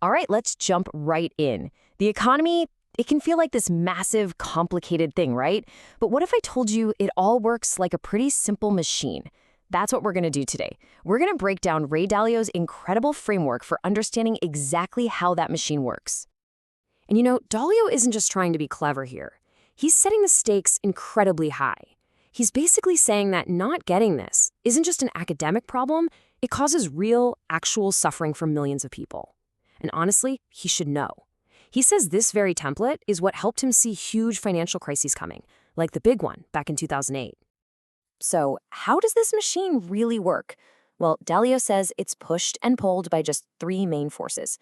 All right, let's jump right in. The economy, it can feel like this massive, complicated thing, right? But what if I told you it all works like a pretty simple machine? That's what we're going to do today. We're going to break down Ray Dalio's incredible framework for understanding exactly how that machine works. And Dalio isn't just trying to be clever here. He's setting the stakes incredibly high. He's basically saying that not getting this isn't just an academic problem, it causes real, actual suffering for millions of people. And honestly, he should know. He says this very template is what helped him see huge financial crises coming, like the big one back in 2008. So, how does this machine really work? Well, Dalio says it's pushed and pulled by just three main forces.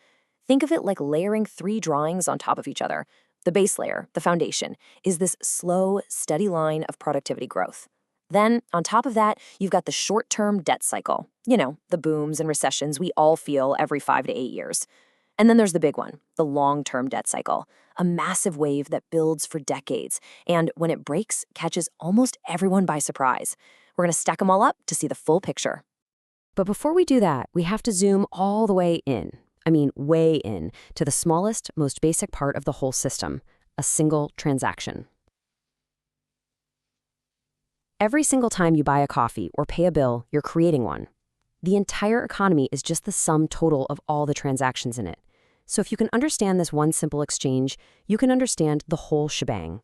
Think of it like layering three drawings on top of each other. The base layer, the foundation, is this slow, steady line of productivity growth. Then, on top of that, you've got the short-term debt cycle. The booms and recessions we all feel every 5 to 8 years. And then there's the big one, the long-term debt cycle, a massive wave that builds for decades, and when it breaks, catches almost everyone by surprise. We're going to stack them all up to see the full picture. But before we do that, we have to zoom all the way in. Way in, to the smallest, most basic part of the whole system, a single transaction. Every single time you buy a coffee or pay a bill, you're creating one. The entire economy is just the sum total of all the transactions in it. So if you can understand this one simple exchange, you can understand the whole shebang.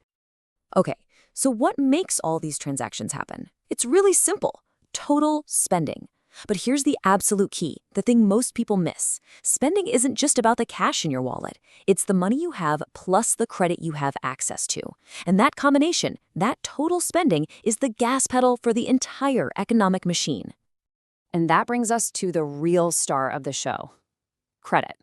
Okay, so what makes all these transactions happen? It's really simple. Total spending. But here's the absolute key, the thing most people miss. Spending isn't just about the cash in your wallet. It's the money you have plus the credit you have access to. And that combination, that total spending, is the gas pedal for the entire economic machine. And that brings us to the real star of the show, credit.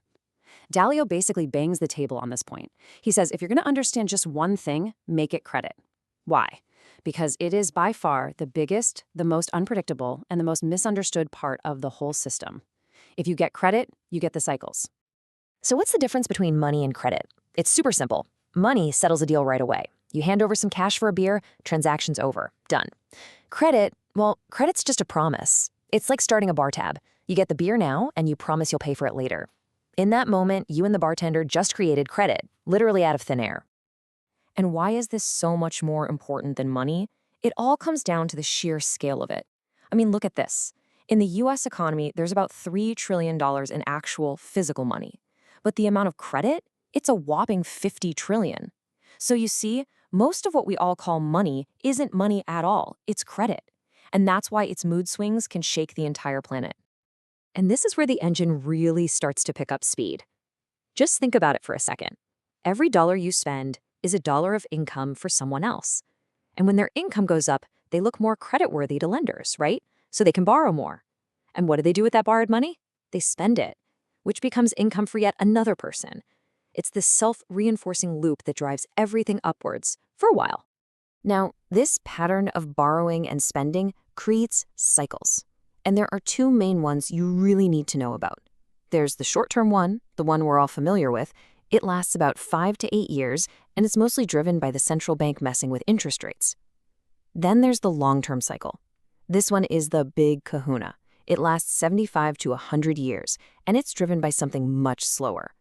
Dalio basically bangs the table on this point. He says if you're going to understand just one thing, make it credit. Why? Because it is by far the biggest, the most unpredictable, and the most misunderstood part of the whole system. If you get credit, you get the cycles. So what's the difference between money and credit? It's super simple. Money settles a deal right away. You hand over some cash for a beer, transaction's over. Done. Credit, well, credit's just a promise. It's like starting a bar tab. You get the beer now, and you promise you'll pay for it later. In that moment, you and the bartender just created credit, literally out of thin air. And why is this so much more important than money? It all comes down to the sheer scale of it. Look at this. In the US economy, there's about $3 trillion in actual physical money. But the amount of credit, it's a whopping $50 trillion. So you see, most of what we all call money isn't money at all, it's credit. And that's why its mood swings can shake the entire planet. And this is where the engine really starts to pick up speed. Just think about it for a second. Every dollar you spend is a dollar of income for someone else. And when their income goes up, they look more creditworthy to lenders, right? So they can borrow more. And what do they do with that borrowed money? They spend it, which becomes income for yet another person. It's this self-reinforcing loop that drives everything upwards for a while. Now, this pattern of borrowing and spending creates cycles. And there are two main ones you really need to know about. There's the short-term one, the one we're all familiar with. It lasts about 5 to 8 years, and it's mostly driven by the central bank messing with interest rates. Then there's the long-term cycle. This one is the big kahuna. It lasts 75 to 100 years, and it's driven by something much slower.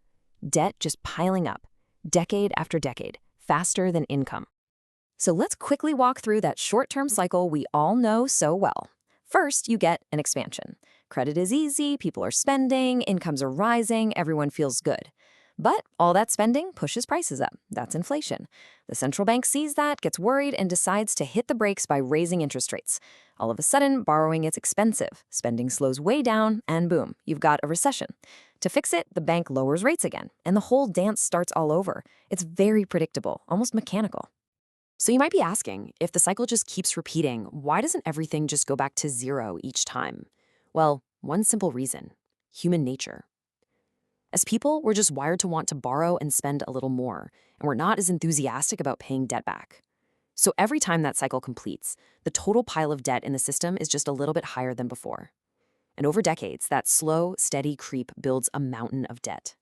Debt just piling up, decade after decade, faster than income. So let's quickly walk through that short-term cycle we all know so well. First, you get an expansion. Credit is easy, people are spending, incomes are rising, everyone feels good. But all that spending pushes prices up. That's inflation. The central bank sees that, gets worried, and decides to hit the brakes by raising interest rates. All of a sudden, borrowing is expensive, spending slows way down, and boom, you've got a recession. To fix it, the bank lowers rates again, and the whole dance starts all over. It's very predictable, almost mechanical. So you might be asking, if the cycle just keeps repeating, why doesn't everything just go back to zero each time? Well, one simple reason: human nature. As people, we're just wired to want to borrow and spend a little more, and we're not as enthusiastic about paying debt back. So every time that cycle completes, the total pile of debt in the system is just a little bit higher than before. And over decades, that slow, steady creep builds a mountain of debt.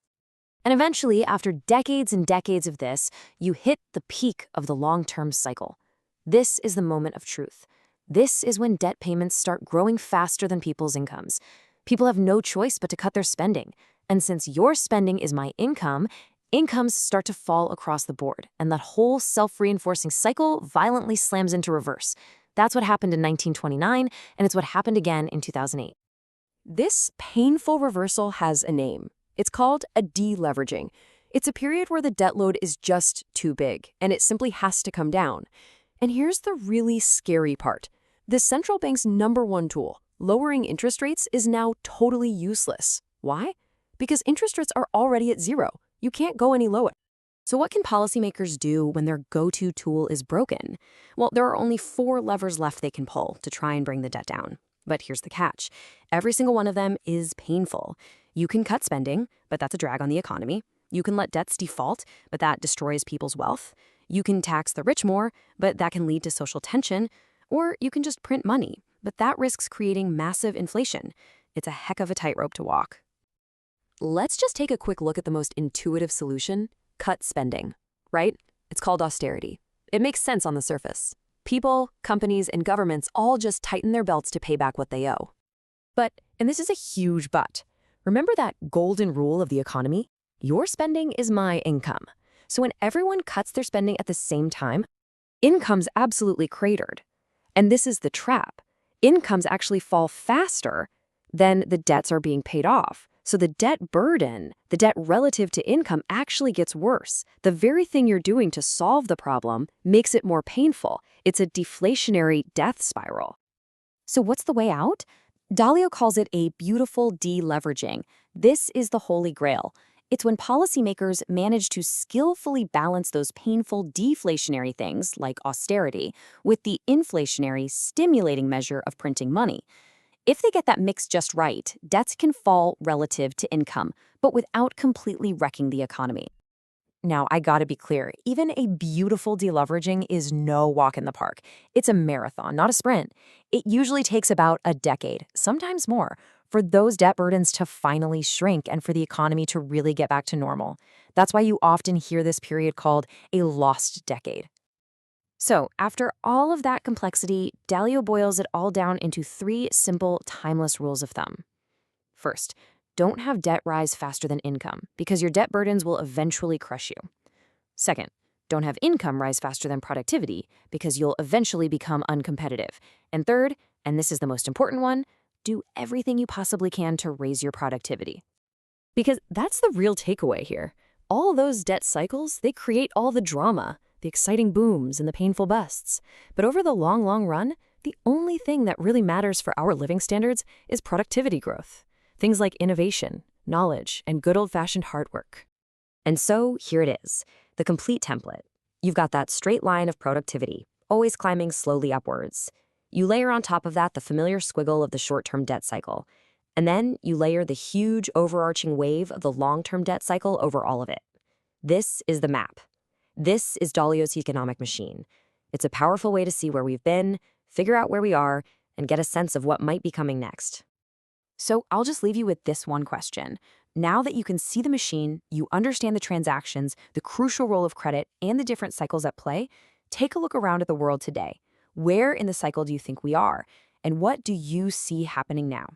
And eventually, after decades and decades of this, you hit the peak of the long-term cycle. This is the moment of truth. This is when debt payments start growing faster than people's incomes. People have no choice but to cut their spending. And since your spending is my income, incomes start to fall across the board, and that whole self-reinforcing cycle violently slams into reverse. That's what happened in 1929, and it's what happened again in 2008. This painful reversal has a name. It's called a deleveraging. It's a period where the debt load is just too big, and it simply has to come down. And here's the really scary part. The central bank's #1 tool, lowering interest rates, is now totally useless. Why? Because interest rates are already at zero. You can't go any lower. So what can policymakers do when their go-to tool is broken? Well, there are only 4 levers left they can pull to try and bring the debt down. But here's the catch. Every single one of them is painful. You can cut spending, but that's a drag on the economy. You can let debts default, but that destroys people's wealth. You can tax the rich more, but that can lead to social tension. Or you can just print money, but that risks creating massive inflation. It's a heck of a tightrope to walk. Let's just take a quick look at the most intuitive solution: cut spending, right? It's called austerity. It makes sense on the surface. People, companies, and governments all just tighten their belts to pay back what they owe. But, and this is a huge but, remember that golden rule of the economy? Your spending is my income. So when everyone cuts their spending at the same time, income's absolutely cratered. And this is the trap. Incomes actually fall faster than the debts are being paid off. So the debt burden, the debt relative to income, actually gets worse. The very thing you're doing to solve the problem makes it more painful. It's a deflationary death spiral. So what's the way out? Dalio calls it a beautiful deleveraging. This is the holy grail. It's when policymakers manage to skillfully balance those painful deflationary things, like austerity, with the inflationary, stimulating measure of printing money. If they get that mix just right, debts can fall relative to income, but without completely wrecking the economy. Now, I gotta be clear, even a beautiful deleveraging is no walk in the park. It's a marathon, not a sprint. It usually takes about a decade, sometimes more, for those debt burdens to finally shrink and for the economy to really get back to normal. That's why you often hear this period called a lost decade. So, after all of that complexity, Dalio boils it all down into 3 simple, timeless rules of thumb. First, don't have debt rise faster than income, because your debt burdens will eventually crush you. Second, don't have income rise faster than productivity, because you'll eventually become uncompetitive. And third, and this is the most important one, do everything you possibly can to raise your productivity. Because that's the real takeaway here. All those debt cycles, they create all the drama, the exciting booms and the painful busts. But over the long, long run, the only thing that really matters for our living standards is productivity growth. Things like innovation, knowledge, and good old-fashioned hard work. And so here it is, the complete template. You've got that straight line of productivity, always climbing slowly upwards. You layer on top of that the familiar squiggle of the short-term debt cycle. And then you layer the huge overarching wave of the long-term debt cycle over all of it. This is the map. This is Dalio's economic machine. It's a powerful way to see where we've been, figure out where we are, and get a sense of what might be coming next. So I'll just leave you with this one question. Now that you can see the machine, you understand the transactions, the crucial role of credit, and the different cycles at play, take a look around at the world today. Where in the cycle do you think we are? And what do you see happening now?